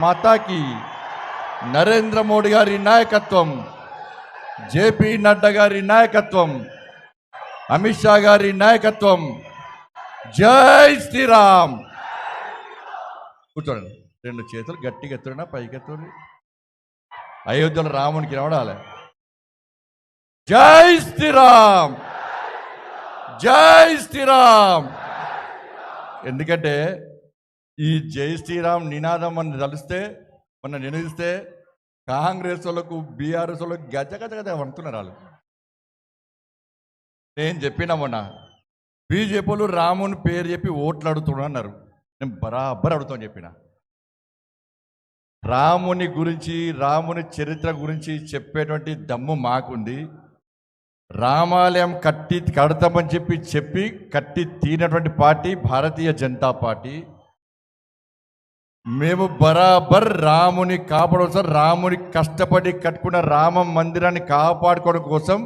మాతాకి నరేంద్ర మోడీ గారి నాయకత్వం, జేపీ నడ్డా గారి నాయకత్వం, అమిత్ షా గారి నాయకత్వం. జై శ్రీరామ్. కూర్చోండి. రెండు చేతులు గట్టిగా ఎత్తున్నా, పైకి ఎత్తుని. అయోధ్యలో రామునికి రావడాలి. జై శ్రీరామ్, జై శ్రీరామ్. ఎందుకంటే ఈ జై శ్రీరామ్ నినాదం అని తలిస్తే, మొన్న నినదిస్తే కాంగ్రెస్ వాళ్ళకు, బీఆర్ఎస్ వాళ్ళకు గజ గజ గజ అంటున్నారు వాళ్ళు. నేను చెప్పినా మొన్న బీజేపీ వాళ్ళు రాముని పేరు చెప్పి ఓట్లు అడుగుతున్నా అన్నారు. నేను బరాబర్ అడుగుతాను చెప్పిన. రాముని గురించి, రాముని చరిత్ర గురించి చెప్పేటువంటి దమ్ము మాకుంది. రామాలయం కడతామని చెప్పి కట్టి తీరినటువంటి పార్టీ భారతీయ జనతా పార్టీ. మేము బరాబర్ రాముని కాపాడడం, రాముని కష్టపడి కట్టుకున్న రామ మందిరాన్ని కాపాడుకోవడం కోసం,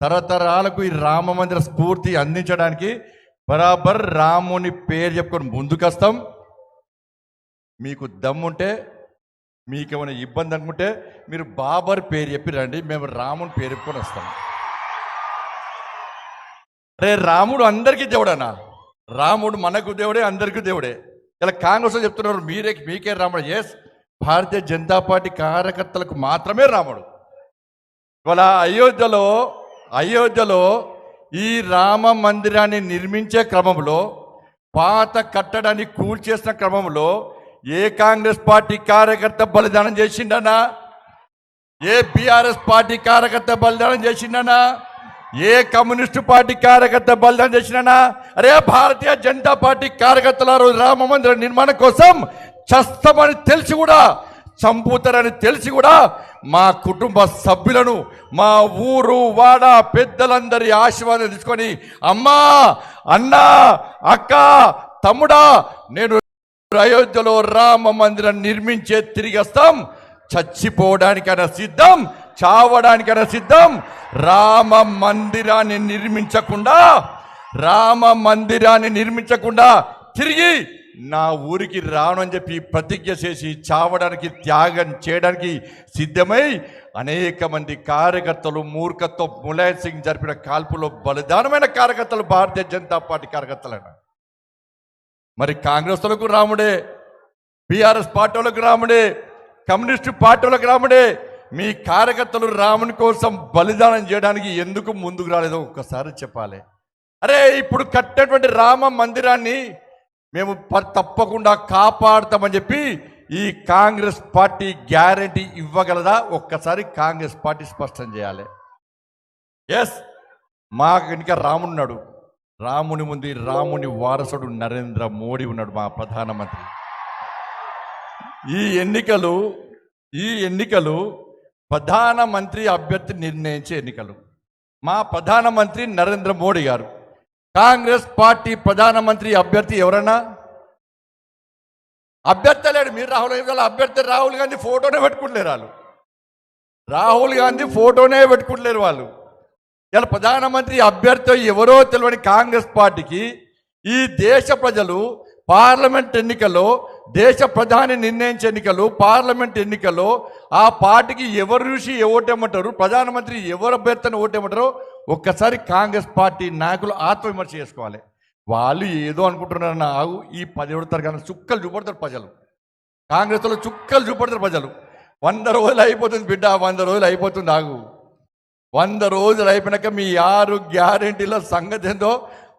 తరతరాలకు ఈ రామ మందిర స్ఫూర్తి అందించడానికి బరాబర్ రాముని పేరు చెప్పుకొని ముందుకొస్తాం. మీకు దమ్ముంటే, మీకేమైనా ఇబ్బంది అనుకుంటే మీరు బాబర్ పేరు చెప్పి రండి, మేము రాముని పేరు చెప్పుకొని వస్తాం. రే రాముడు అందరికీ దేవుడనా? రాముడు మనకు దేవుడే, అందరికీ దేవుడే. ఇలా కాంగ్రెస్ చెప్తున్నారు మీకే రాముడు. ఎస్, భారతీయ జనతా పార్టీ కార్యకర్తలకు మాత్రమే రాముడు. ఇవాళ అయోధ్యలో ఈ రామ మందిరాన్ని నిర్మించే క్రమంలో, పాత కట్టడాన్ని కూల్చేసిన క్రమంలో ఏ కాంగ్రెస్ పార్టీ కార్యకర్త బలిదానం చేసిండనా? ఏ బీఆర్ఎస్ పార్టీ కార్యకర్త బలిదానం చేసిండనా? ఏ కమ్యూనిస్టు పార్టీ కార్యకర్త బలిదానం చేసినా? అరే భారతీయ జనతా పార్టీ కార్యకర్తల రోజు రామ మందిర నిర్మాణం కోసం చస్తామని తెలిసి కూడా, చంపుతారని తెలిసి కూడా మా కుటుంబ సభ్యులను, మా ఊరు వాడ పెద్దలందరి ఆశీర్వాదం తీసుకొని, అమ్మా, అన్న, అక్క, తమ్ముడా, నేను అయోధ్యలో రామ మందిరం నిర్మించే తిరిగి వస్తాం. చచ్చిపోవడానికైనా సిద్ధం, చావడానికైనా సిద్ధం. రామ మందిరాన్ని నిర్మించకుండా తిరిగి నా ఊరికి రావని చెప్పి ప్రతిజ్ఞ చేసి చావడానికి, త్యాగం చేయడానికి సిద్ధమై అనేక మంది కార్యకర్తలు మూర్ఖత్వం ములాయం సింగ్ జరిపిన కాల్పులో బలిదానమైన కార్యకర్తలు భారతీయ జనతా పార్టీ కార్యకర్తలైన. మరి కాంగ్రెస్ వాళ్ళకు రాముడే, బీఆర్ఎస్ పార్టీ వాళ్ళకు రాముడే, కమ్యూనిస్టు పార్టీ వాళ్ళకు రాముడే. మీ కార్యకర్తలు రాముని కోసం బలిదానం చేయడానికి ఎందుకు ముందుకు రాలేదో ఒక్కసారి చెప్పాలి. అరే ఇప్పుడు కట్టినటువంటి రామ మందిరాన్ని మేము తప్పకుండా కాపాడుతామని చెప్పి ఈ కాంగ్రెస్ పార్టీ గ్యారంటీ ఇవ్వగలదా? ఒక్కసారి కాంగ్రెస్ పార్టీ స్పష్టం చేయాలి. ఎస్, మాకు ఇంకా రామున్నాడు. రాముని ముందు రాముని వారసుడు నరేంద్ర మోడీ ఉన్నాడు, మా ప్రధానమంత్రి. ఈ ఎన్నికలు ప్రధానమంత్రి అభ్యర్థి నిర్ణయించే ఎన్నికలు. మా ప్రధానమంత్రి నరేంద్ర మోడీ గారు. కాంగ్రెస్ పార్టీ ప్రధానమంత్రి అభ్యర్థి ఎవరన్నా? అభ్యర్థి లేడు. మీరు అభ్యర్థి రాహుల్ గాంధీ ఫోటోనే పెట్టుకుంటలేరు వాళ్ళు. రాహుల్ గాంధీ ఫోటోనే పెట్టుకుంటలేరు వాళ్ళు. ఇలా ప్రధానమంత్రి అభ్యర్థి ఎవరో తెలియని కాంగ్రెస్ పార్టీకి ఈ దేశ ప్రజలు పార్లమెంట్ ఎన్నికల్లో, దేశ ప్రధాని నిర్ణయించే ఎన్నికలు, పార్లమెంట్ ఎన్నికల్లో ఆ పార్టీకి ఎవరు చూసి ఓటేమంటారు, ప్రధానమంత్రి ఎవరు అభ్యర్థిని ఓటేమంటారో ఒక్కసారి కాంగ్రెస్ పార్టీ నాయకులు ఆత్మవిమర్శ చేసుకోవాలి. వాళ్ళు ఏదో అనుకుంటున్నారు. ఆగు, ఈ 17వ తరగతి చుక్కలు చూపడతారు ప్రజలు. కాంగ్రెస్ వాళ్ళు చుక్కలు చూపడతారు ప్రజలు. 100 రోజులు అయిపోతుంది బిడ్డ, 100 రోజులు అయిపోతుంది. ఆగు, 100 రోజులు అయిపోయినాక మీ 6 గ్యారెంటీల సంగతి ఏందో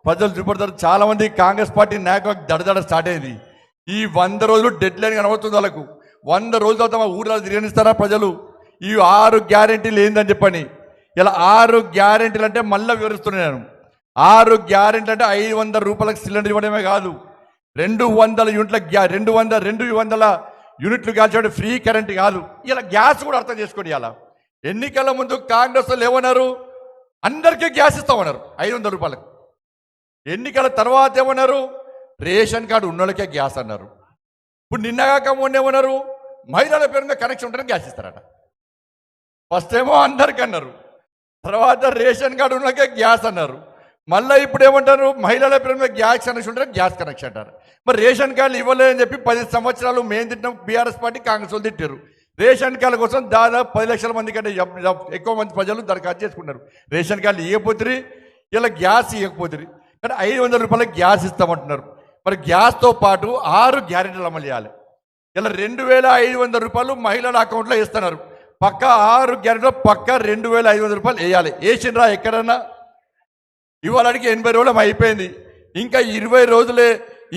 ప్రజలు చూపడతారు. చాలామంది కాంగ్రెస్ పార్టీ నాయకులకు దడదడ స్టార్ట్ అయ్యింది. ఈ 100 రోజులు డెడ్ లైన్ కనబడుతుంది వాళ్ళకు. 100 రోజుల తర్వాత మా ఊళ్ళో తిరగనిస్తారా ప్రజలు? ఈ 6 గ్యారెంటీలు ఏందని చెప్పని. ఇలా 6 గ్యారెంటీలు అంటే మళ్ళీ వివరిస్తున్నాను. 6 గ్యారెంటీలు అంటే 500 రూపాయలకు సిలిండర్ ఇవ్వడమే కాదు, 200 యూనిట్లు కాల్చడం ఫ్రీ కరెంట్ కాదు. ఇలా గ్యాస్ కూడా అర్థం చేసుకోండి. ఇలా ఎన్నికల ముందు కాంగ్రెస్ వాళ్ళు ఏమన్నారు? అందరికీ గ్యాస్ ఇస్తామన్నారు 500 రూపాయలకు. ఎన్నికల తర్వాత ఏమన్నారు? రేషన్ కార్డు ఉన్నోళ్ళకే గ్యాస్ అన్నారు. ఇప్పుడు నిన్నగాక మొన్న ఏమన్నారు? మహిళల పేరు మీద కనెక్షన్ ఉంటేనే గ్యాస్ ఇస్తారట. ఫస్ట్ ఏమో అందరికీ అన్నారు, తర్వాత రేషన్ కార్డు ఉన్నకే గ్యాస్ అన్నారు. మళ్ళీ ఇప్పుడు ఏమంటారు? మహిళల పేరు మీద గ్యాస్ కనెక్షన్ ఉంటే గ్యాస్ కనెక్షన్ అంటారు. మరి రేషన్ కార్డులు ఇవ్వలేదని చెప్పి 10 సంవత్సరాలు మేము తింటాం, బీఆర్ఎస్ పార్టీ కాంగ్రెస్ వాళ్ళు తిట్టారు. రేషన్ కార్డుల కోసం దాదాపు 10 లక్షల మంది కంటే ఎక్కువ మంది ప్రజలు దరఖాస్తు చేసుకున్నారు. రేషన్ కార్డులు ఇవ్వకపోతే ఇలా గ్యాస్ ఇవ్వకపోతే, కానీ 500 రూపాయలకి గ్యాస్ ఇస్తామంటున్నారు. మరి గ్యాస్తో పాటు 6 గ్యారెంటీలు అమలు చేయాలి. ఇలా 2500 రూపాయలు మహిళల అకౌంట్లో వేస్తున్నారు. పక్క 6 గ్యారెంటీలో పక్క 2500 రూపాయలు వేయాలి. వేసిండ్రా ఎక్కడన్నా? ఇవాళకి 80 రోజులు అయిపోయింది. ఇంకా 20 రోజులే,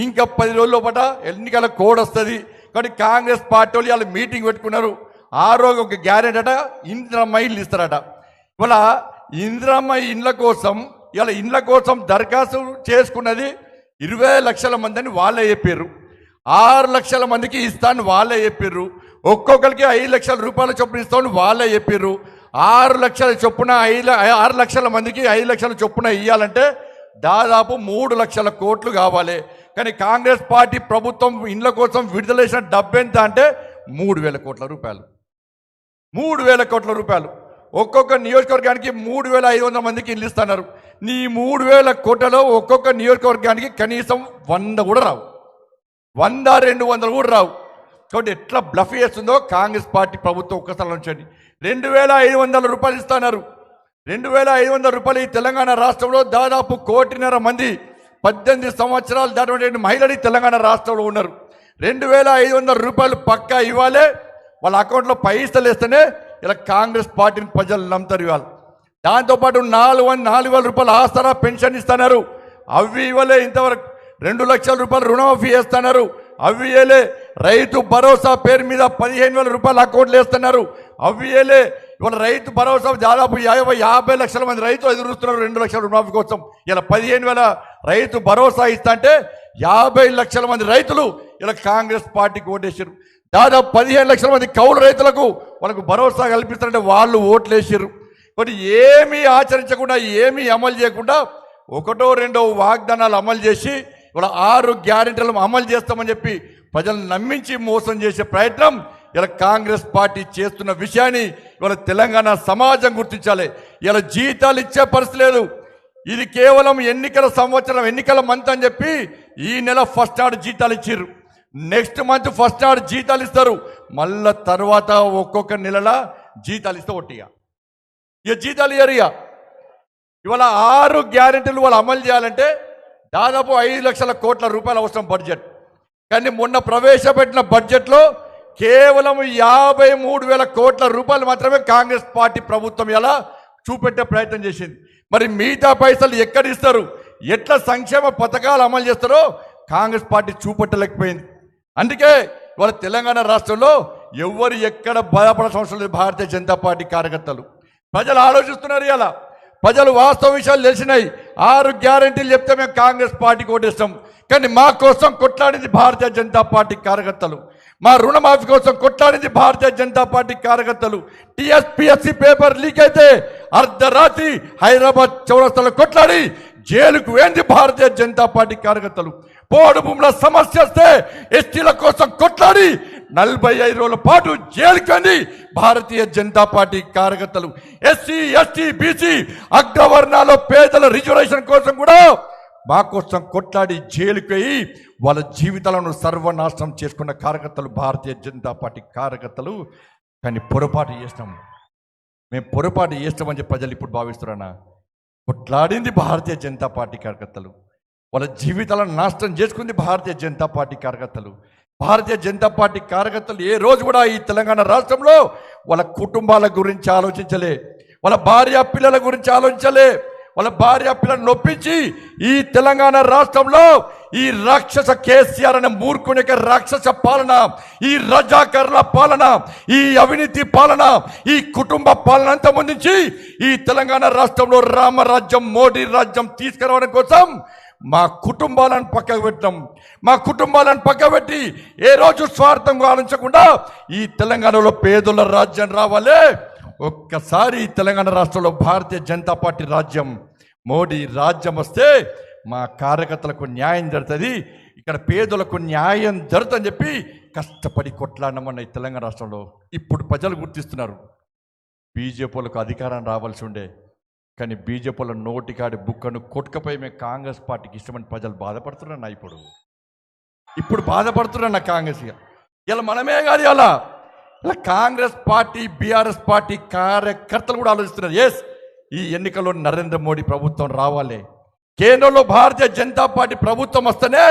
ఇంకా 10 రోజుల లోపల ఎన్నికల కోడ్ వస్తుంది. కానీ కాంగ్రెస్ పార్టీ వాళ్ళు ఇవాళ మీటింగ్ పెట్టుకున్నారు. ఆ రోజు ఒక గ్యారెంటీ అట, ఇందిరమ్మ ఇల్లు ఇస్తారట. ఇవాళ ఇందిరమ్మ ఇండ్ల కోసం దరఖాస్తు చేసుకున్నది 20 లక్షల మంది అని వాళ్ళే చెప్పారు. 6 లక్షల మందికి ఇస్తాను వాళ్ళే చెప్పారు. ఒక్కొక్కరికి 5 లక్షల రూపాయల చొప్పున ఇస్తామని వాళ్ళే చెప్పారు. 6 లక్షల చొప్పున 6 లక్షల మందికి 5 లక్షల చొప్పున ఇవ్వాలంటే దాదాపు 3 లక్షల కోట్లు కావాలి. కానీ కాంగ్రెస్ పార్టీ ప్రభుత్వం ఇండ్ల కోసం విడుదల చేసిన డబ్బు ఎంత అంటే 3,000 కోట్ల రూపాయలు. 3,000 కోట్ల రూపాయలు. ఒక్కొక్క నియోజకవర్గానికి 3,500 మందికి ఇల్లు ఇస్తున్నారు. నీ 3,000 కోట్లలో ఒక్కొక్క నియోజకవర్గానికి కనీసం 100 కూడా రావు, 100-200 కూడా రావు. కాబట్టి ఎట్లా బ్లఫ్ చేస్తుందో కాంగ్రెస్ పార్టీ ప్రభుత్వం ఒక్కసారి ఉంచండి. 2,500 రూపాయలు ఇస్తున్నారు. 2,500 రూపాయలు ఈ తెలంగాణ రాష్ట్రంలో దాదాపు 1,500,000 మంది 18 సంవత్సరాలు దాటినటువంటి మహిళలు తెలంగాణ రాష్ట్రంలో ఉన్నారు. 2,500 రూపాయలు పక్కా ఇవ్వాలి. వాళ్ళ అకౌంట్లో పైసలు వేస్తేనే ఇలా కాంగ్రెస్ పార్టీని ప్రజలు నమ్ముతారు. ఇవ్వాలి. దాంతోపాటు 4,000 రూపాయలు ఆసరా పెన్షన్ ఇస్తున్నారు. అవి ఇవ్వలే. ఇంతవరకు 2 లక్షల రూపాయలు రుణమాఫీ చేస్తున్నారు. అవి ఇవ్వలే. రైతు భరోసా పేరు మీద 15,000 రూపాయలు అకౌంట్లు వేస్తున్నారు. అవి ఇవ్వలే. ఇవాళ రైతు భరోసా దాదాపు 50 లక్షల మంది రైతులు ఎదురుస్తున్నారు 2 లక్షల రుణమాఫీ కోసం. ఇలా 15,000 రైతు భరోసా ఇస్తా అంటే 50 లక్షల మంది రైతులు ఇలా కాంగ్రెస్ పార్టీకి ఓటేసారు. దాదాపు 15 లక్షల మంది కౌలు రైతులకు వాళ్ళకు భరోసా కల్పిస్తారంటే వాళ్ళు ఓట్లు వేసారు. మరి ఏమీ ఆచరించకుండా, ఏమీ అమలు చేయకుండా 1-2 వాగ్దానాలు అమలు చేసి ఇవాళ 6 గ్యారెంటీలు అమలు చేస్తామని చెప్పి ప్రజలను నమ్మించి మోసం చేసే ప్రయత్నం ఇలా కాంగ్రెస్ పార్టీ చేస్తున్న విషయాన్ని ఇవాళ తెలంగాణ సమాజం గుర్తించాలి. ఇలా జీతాలు ఇచ్చే పరిస్థితి లేదు. ఇది కేవలం ఎన్నికల సంవత్సరం, ఎన్నికల మంత్ అని చెప్పి ఈ నెల ఫస్ట్ నాడు జీతాలు ఇచ్చారు. నెక్స్ట్ మంత్ ఫస్ట్ నాడు జీతాలు ఇస్తారు. మళ్ళా తర్వాత ఒక్కొక్క నెలల జీతాలు ఇస్తే ఒట్టిగా ఇక జీతాలు ఇయ్యరు. ఇవాళ 6 గ్యారెంటీలు వాళ్ళు అమలు చేయాలంటే దాదాపు 5 లక్షల కోట్ల రూపాయలు అవసరం బడ్జెట్. కానీ మొన్న ప్రవేశపెట్టిన బడ్జెట్లో కేవలం 53,000 కోట్ల రూపాయలు మాత్రమే కాంగ్రెస్ పార్టీ ప్రభుత్వం ఇలా చూపెట్టే ప్రయత్నం చేసింది. మరి మిగతా పైసలు ఎక్కడ ఇస్తారు, ఎట్లా సంక్షేమ పథకాలు అమలు చేస్తారో కాంగ్రెస్ పార్టీ చూపెట్టలేకపోయింది. అందుకే ఇవాళ తెలంగాణ రాష్ట్రంలో ఎవరు ఎక్కడ భయపడాల్సిన అవసరం లేదు. భారతీయ జనతా పార్టీ కార్యకర్తలు ప్రజలు ఆలోచిస్తున్నారు. ఇలా ప్రజలు వాస్తవ విషయాలు తెలిసినాయి. 6 గ్యారెంటీలు చెప్తే మేము కాంగ్రెస్ పార్టీకి ఓటేస్తాం. కానీ మా కోసం కొట్లాడింది భారతీయ జనతా పార్టీ కార్యకర్తలు. మా రుణమాఫీ కోసం కొట్లాడింది భారతీయ జనతా పార్టీ కార్యకర్తలు. టీఎస్పీఎస్సీ పేపర్ లీక్ అయితే అర్ధరాత్రి హైదరాబాద్ చౌరస్తాలో కొట్లాడి జైలుకు వేంది భారతీయ జనతా పార్టీ కార్యకర్తలు. పోడు భూముల సమస్య వస్తే ఎస్టీల కోసం కొట్లాడి 45 రోజుల పాటు జైలుకు వెంది భారతీయ జనతా పార్టీ కార్యకర్తలు. ఎస్సీ, ఎస్టీ, బీసీ అగ్రవర్ణాల్లో పేదల రిజర్వేషన్ కోసం కూడా మా కోసం కొట్లాడి జైలుకు వెయ్యి వాళ్ళ జీవితాలను సర్వనాశనం చేసుకున్న కార్యకర్తలు భారతీయ జనతా పార్టీ కార్యకర్తలు. కానీ పొరపాటు చేస్తాం, మేము పొరపాటు చేస్తామని చెప్పి ప్రజలు ఇప్పుడు భావిస్తున్నారా? కొట్లాడింది భారతీయ జనతా పార్టీ కార్యకర్తలు. వాళ్ళ జీవితాలను నాశనం చేసుకుంది భారతీయ జనతా పార్టీ కార్యకర్తలు. భారతీయ జనతా పార్టీ కార్యకర్తలు ఏ రోజు కూడా ఈ తెలంగాణ రాష్ట్రంలో వాళ్ళ కుటుంబాల గురించి ఆలోచించలే, వాళ్ళ భార్య పిల్లల గురించి ఆలోచించలే. వాళ్ళ భార్య పిల్లలను నొప్పించి ఈ తెలంగాణ రాష్ట్రంలో ఈ రాక్షస కేసీఆర్ అనే మూర్ఖుని యొక్క రాక్షస పాలన, ఈ రజాకర్ల పాలన, ఈ అవినీతి పాలన, ఈ కుటుంబ పాలన అంతా ముందుంచి ఈ తెలంగాణ రాష్ట్రంలో రామరాజ్యం, మోడీ రాజ్యం తీసుకురావడం కోసం మా కుటుంబాలను పక్కకు పెట్టినాం. మా కుటుంబాలను పక్కకు పెట్టి ఏ రోజు స్వార్థంగా ఆలోచించకుండా ఈ తెలంగాణలో పేదల రాజ్యం రావాలి. ఒక్కసారి తెలంగాణ రాష్ట్రంలో భారతీయ జనతా పార్టీ రాజ్యం, మోడీ రాజ్యం వస్తే మా కార్యకర్తలకు న్యాయం జరుగుతుంది, ఇక్కడ పేదలకు న్యాయం జరుగుతుందని చెప్పి కష్టపడి కొట్లాడినామన్న ఈ తెలంగాణ రాష్ట్రంలో. ఇప్పుడు ప్రజలు గుర్తిస్తున్నారు బీజేపీలకు అధికారం రావాల్సి ఉండే, కానీ బీజేపీల నోటికాడి బుక్కను కొట్టుకపోయి మేము కాంగ్రెస్ పార్టీకి ఇష్టమని ప్రజలు బాధపడుతున్నారు. ఇప్పుడు ఇప్పుడు బాధపడుతున్నా కాంగ్రెస్ ఇలా మనమే కాదు ఇలా కాంగ్రెస్ పార్టీ బీఆర్ఎస్ పార్టీ కార్యకర్తలు కూడా ఆలోచిస్తున్నారు. ఎస్, ఈ ఎన్నికల్లో నరేంద్ర మోడీ ప్రభుత్వం రావాలి, కేంద్రంలో భారతీయ జనతా పార్టీ ప్రభుత్వం వస్తేనే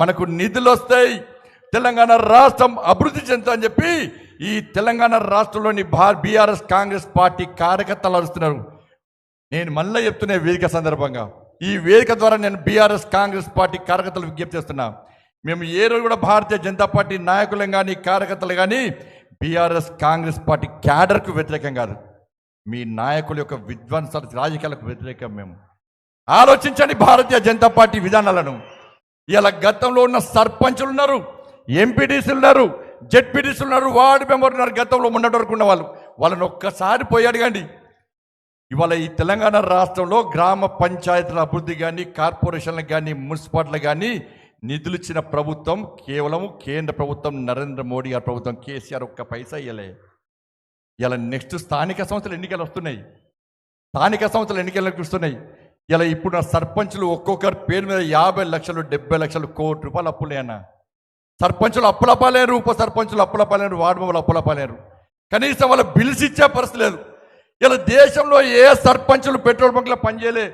మనకు నిధులు వస్తాయి, తెలంగాణ రాష్ట్రం అభివృద్ధి చెందుతుందని చెప్పి ఈ తెలంగాణ రాష్ట్రంలోని బీఆర్ఎస్ కాంగ్రెస్ పార్టీ కార్యకర్తలు ఆలోచిస్తున్నారు. నేను మళ్ళీ చెప్తున్నా వేదిక సందర్భంగా, ఈ వేదిక ద్వారా నేను బీఆర్ఎస్ కాంగ్రెస్ పార్టీ కార్యకర్తలు విజ్ఞప్తి చేస్తున్నా. మేము ఏ రోజు కూడా భారతీయ జనతా పార్టీ నాయకులం కానీ కార్యకర్తలు కానీ బీఆర్ఎస్ కాంగ్రెస్ పార్టీ క్యాడర్కు వ్యతిరేకం కాదు, మీ నాయకుల యొక్క విధ్వంసాల రాజకీయాలకు వ్యతిరేకం. మేము ఆలోచించండి భారతీయ జనతా పార్టీ విధానాలను. ఇలా గతంలో ఉన్న సర్పంచులు ఉన్నారు, ఎంపీటీసీలు ఉన్నారు, జెడ్పీటీసీలు ఉన్నారు, వార్డు మెంబర్ ఉన్నారు, గతంలో ఉన్నటి వరకు ఉన్న వాళ్ళని ఒక్కసారి పోయి అడగండి. ఇవాళ ఈ తెలంగాణ రాష్ట్రంలో గ్రామ పంచాయతీల అభివృద్ధి కానీ కార్పొరేషన్లకు కానీ మున్సిపాలిటీలకు కానీ నిధులు ఇచ్చిన ప్రభుత్వం కేవలం కేంద్ర ప్రభుత్వం, నరేంద్ర మోడీ గారి ప్రభుత్వం. కేసీఆర్ ఒక్క పైసా ఇవ్వలే. ఇలా నెక్స్ట్ స్థానిక సంస్థల ఎన్నికలు వస్తున్నాయి, స్థానిక సంస్థల ఎన్నికలకు వస్తున్నాయి. ఇలా ఇప్పుడు సర్పంచులు ఒక్కొక్కరి పేరు మీద 50 లక్షలు 70 లక్షలు కోటి రూపాయలు అప్పులే అన్న. సర్పంచులు అప్పులపాలేరు, ఉప సర్పంచులు అప్పులపాలేరు, వార్డు మెంబర్లు అప్పులపాలేరు. కనీసం వాళ్ళ బిల్స్ ఇచ్చే పరిస్థితి లేదు. ఇలా దేశంలో ఏ సర్పంచులు పెట్రోల్ బంక్లో పనిచేయలే,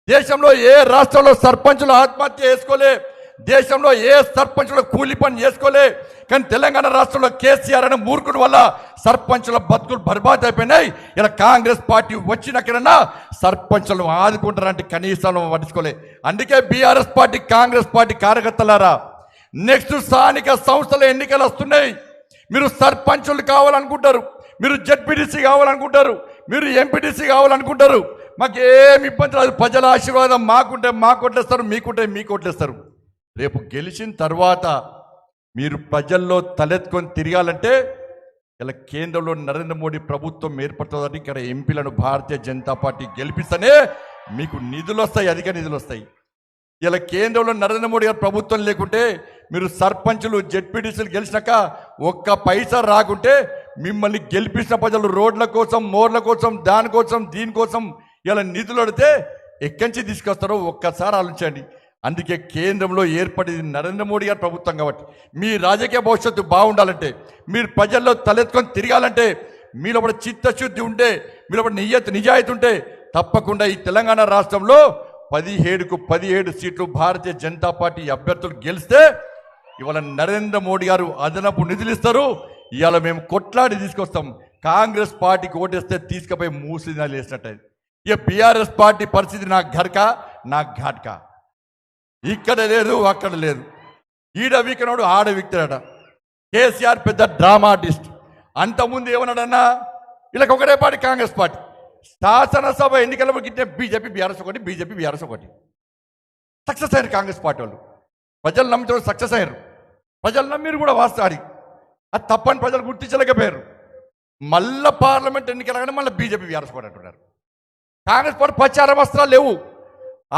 దేశంలో ఏ రాష్ట్రంలో సర్పంచులు ఆత్మహత్య చేసుకోలే, దేశంలో ఏ సర్పంచులు కూలి పని చేసుకోలే. కానీ తెలంగాణ రాష్ట్రంలో కేసీఆర్ అనే మూర్ఖుడు వల్ల సర్పంచుల బతుకులు బర్బాద్ అయిపోయినాయి. ఇలా కాంగ్రెస్ పార్టీ వచ్చినక్కడన్నా సర్పంచులను ఆదుకుంటారంటే కనీసం పట్టించుకోలే. అందుకే బీఆర్ఎస్ పార్టీ కాంగ్రెస్ పార్టీ కార్యకర్తలారా, నెక్స్ట్ స్థానిక సంస్థల ఎన్నికలు వస్తున్నాయి. మీరు సర్పంచులు కావాలనుకుంటారు, మీరు జెడ్పీటీసీ కావాలనుకుంటారు, మీరు ఎంపీటీసీ కావాలనుకుంటారు. మాకు ఏమి ఇబ్బంది రాదు. ప్రజల ఆశీర్వాదం మాకుంటే మాకు ఓట్లేస్తారు, మీకుంటే మీకు ఓట్లేస్తారు. రేపు గెలిచిన తర్వాత మీరు ప్రజల్లో తలెత్తుకొని తిరగాలంటే ఇలా కేంద్రంలో నరేంద్ర మోడీ ప్రభుత్వం ఏర్పడుతుందని ఇక్కడ ఎంపీలను భారతీయ జనతా పార్టీ గెలిపిస్తేనే మీకు నిధులు వస్తాయి, అధిక నిధులు వస్తాయి. ఇలా కేంద్రంలో నరేంద్ర మోడీ గారి ప్రభుత్వం లేకుంటే మీరు సర్పంచులు జెడ్పీటీసీలు గెలిచినాక ఒక్క పైసా రాకుంటే మిమ్మల్ని గెలిపించిన ప్రజలు రోడ్ల కోసం, మోర్ల కోసం, దానికోసం దీనికోసం ఇలా నిధులు అడితే ఎక్కడి నుంచి తీసుకొస్తారో ఒక్కసారి ఆలోచించండి. అందుకే కేంద్రంలో ఏర్పడింది నరేంద్ర మోడీ గారి ప్రభుత్వం కాబట్టి మీ రాజకీయ భవిష్యత్తు బాగుండాలంటే, మీరు ప్రజల్లో తలెత్తుకొని తిరగాలంటే, మీలో చిత్తశుద్ధి ఉంటే, మీలో నిజాయితీ ఉంటే తప్పకుండా ఈ తెలంగాణ రాష్ట్రంలో 17కు 17 సీట్లు భారతీయ జనతా పార్టీ అభ్యర్థులు గెలిస్తే ఇవాళ నరేంద్ర మోడీ గారు అదనపు నిధులు ఇస్తారు. ఇవాళ మేము కొట్లాడి తీసుకొస్తాం. కాంగ్రెస్ పార్టీకి ఓటేస్తే తీసుకుపోయి మూసినాలు వేసినట్టు. ఇక బీఆర్ఎస్ పార్టీ పరిస్థితి నా ఘర్కా నా ఘాట్కా, ఇక్కడ లేదు అక్కడ లేదు, ఈడ వీకనాడు ఆడ వీక్తాడట. కేసీఆర్ పెద్ద డ్రామా ఆర్టిస్ట్. అంతకుముందు ఏమన్నాడన్నా, వీళ్ళకి ఒకటే పార్టీ కాంగ్రెస్ పార్టీ. శాసనసభ ఎన్నికల గిట్టే బీజేపీ బీఆర్ఎస్ ఒకటి, బీజేపీ బీఆర్ఎస్ ఒకటి. సక్సెస్ అయ్యారు కాంగ్రెస్ పార్టీ వాళ్ళు. ప్రజలు నమ్మితే సక్సెస్ అయ్యారు. ప్రజలు నమ్మిరు కూడా వాస్తాడి. అది తప్పని ప్రజలు గుర్తించలేకపోయారు. మళ్ళీ పార్లమెంట్ ఎన్నికలగానే మళ్ళీ బీజేపీ బీఆర్ఎస్ కూడా అంటున్నారు. కాంగ్రెస్ పార్టీ ప్రచార వస్త్రాలు లేవు.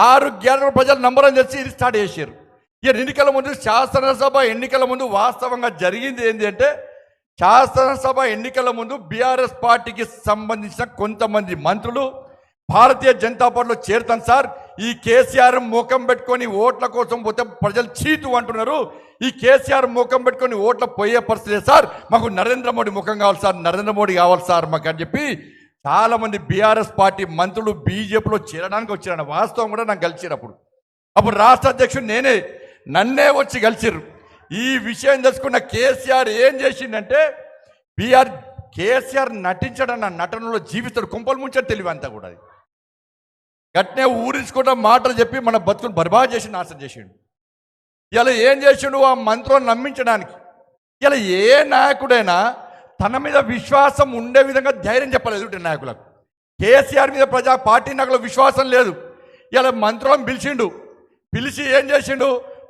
6 గ్యారెంటీల ప్రజలు నంబరం చేసి ఇది స్టార్ట్ చేశారు. ఇక ఎన్నికల ముందు, శాసనసభ ఎన్నికల ముందు వాస్తవంగా జరిగింది ఏంటి అంటే, శాసనసభ ఎన్నికల ముందు బీఆర్ఎస్ పార్టీకి సంబంధించిన కొంతమంది మంత్రులు భారతీయ జనతా పార్టీలో చేరుతాను సార్, ఈ కేసీఆర్ ముఖం పెట్టుకొని ఓట్ల కోసం పోతే ప్రజలు చీతు అంటున్నారు, ఈ కేసీఆర్ ముఖం పెట్టుకొని ఓట్ల పోయే పరిస్థితి సార్, మాకు నరేంద్ర మోడీ ముఖం కావాలి సార్, నరేంద్ర మోడీ కావాలి సార్ మాకు అని చెప్పి చాలామంది బీఆర్ఎస్ పార్టీ మంత్రులు బీజేపీలో చేరడానికి వచ్చారన్న వాస్తవం కూడా నాకు కలిసినప్పుడు. అప్పుడు రాష్ట్ర అధ్యక్షుడు నేనే, నన్నే వచ్చి కలిసిర్రు. ఈ విషయం తెలుసుకున్న కేసీఆర్ ఏం చేసిందంటే, కేసీఆర్ నటించడన్న నటనలో జీవితాడు కుంపలు ముంచాడు తెలివి అంతా కూడా. అది గట్నే ఊరించుకుంటా మాటలు చెప్పి మన బతుకుని బర్బాద్ చేసి నాశనం చేసిండు. ఇలా ఏం చేసిండు ఆ మంత్రులను నమ్మించడానికి. ఇలా ఏ నాయకుడైనా తన మీద విశ్వాసం ఉండే విధంగా ధైర్యం చెప్పలేదు నాయకులకు. కేసీఆర్ మీద పార్టీ నాయకులకు విశ్వాసం లేదు. ఇలా మంత్రులను పిలిచి ఏం చేసిండు,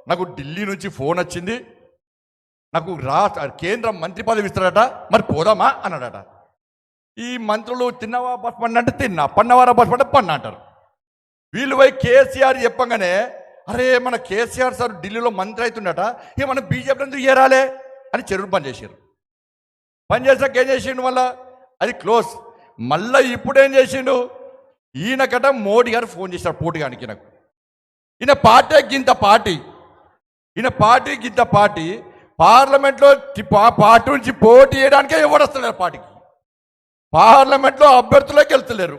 నాకు ఢిల్లీ నుంచి ఫోన్ వచ్చింది, నాకు కేంద్ర మంత్రి పదవి ఇస్తాడట, మరి పోదామా అన్నాడట. ఈ మంత్రులు తిన్నవా బస్ పండి అంటే తిన్నా, పన్నవారా బస్ పంట పన్న అంటారు. వీళ్ళు పోయి కేసీఆర్ చెప్పగానే, అరే మన కేసీఆర్ సార్ ఢిల్లీలో మంత్రి అవుతుండట, ఇక మనం బీజేపీ ఎందుకు ఏరాలే అని చెరువు పని చేశారు. పని చేసాక ఏం చేసిండు, మళ్ళా అది క్లోజ్. మళ్ళీ ఇప్పుడేం చేసిండు, ఈయనకట మోడీ గారు ఫోన్ చేశారు పోటీగానికి. నాకు ఈయన పార్టీ గింత పార్టీ ఈయన పార్టీకి ఇంత పార్టీ పార్లమెంట్లో పార్టీ నుంచి పోటీ చేయడానికే ఎవరు వస్తలేరు పార్టీకి. పార్లమెంట్లో అభ్యర్థులే గెలుస్తలేరు,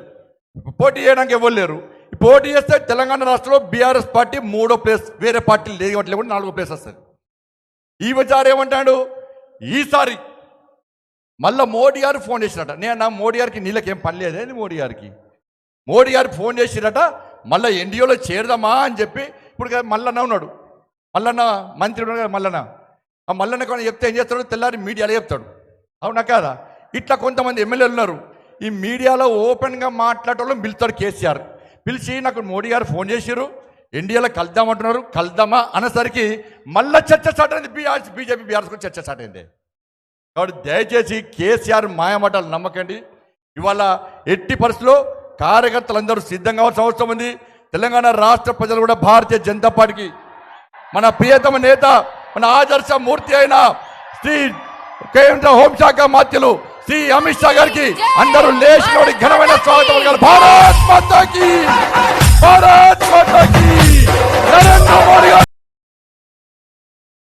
పోటీ చేయడానికి ఎవరు లేరు. పోటీ చేస్తే తెలంగాణ రాష్ట్రంలో బీఆర్ఎస్ పార్టీ 3వ ప్లేస్, వేరే పార్టీలు లేవట్లే కూడా 4వ ప్లేస్ వస్తుంది. ఈ విచారం ఏమంటాడు, ఈసారి మళ్ళీ మోడీ గారు ఫోన్ చేసినట. నేను మోడీ గారికి నీళ్ళకేం పని లేదే, మోడీ గారికి ఫోన్ చేసిరట, మళ్ళీ ఎన్డీఏలో చేరదామా అని చెప్పి. ఇప్పుడు మల్లన్న ఉన్నాడు, మల్లన్న మంత్రి ఉన్నాడు కదా మల్లన్న, ఆ మల్లన్న కొన్ని చెప్తే ఏం చేస్తాడు, తెల్లారి మీడియాలో చెప్తాడు. అవునా కాదా? ఇట్లా కొంతమంది ఎమ్మెల్యేలు ఉన్నారు, ఈ మీడియాలో ఓపెన్గా మాట్లాడటంలో పిలుస్తాడు కేసీఆర్. పిలిచి నాకు మోడీ గారు ఫోన్ చేసిరు, ఎన్డీఏలో కలుద్దామంటున్నారు, కలుద్దామా అనేసరికి మళ్ళీ చర్చ స్టార్ట్ అయింది. బీజేపీ బీఆర్ఎస్ చర్చ స్టార్ట్ అయింది. కాబట్టి దయచేసి కేసీఆర్ మాయమాటలు నమ్మకండి. ఇవాళ ఎట్టి పరిస్థితుల్లో కార్యకర్తలందరూ సిద్ధంగా కావాల్సిన అవసరం ఉంది. తెలంగాణ రాష్ట్ర ప్రజలు కూడా భారతీయ జనతా పార్టీకి మన ప్రియతమ నేత, మన ఆదర్శ మూర్తి అయిన శ్రీ కేంద్ర హోంశాఖ మంత్రులు శ్రీ అమిత్ షా గారికి అందరూ లేచినోడి ఘనమైన స్వాగతం. భారత్ మాతాకి భారత్.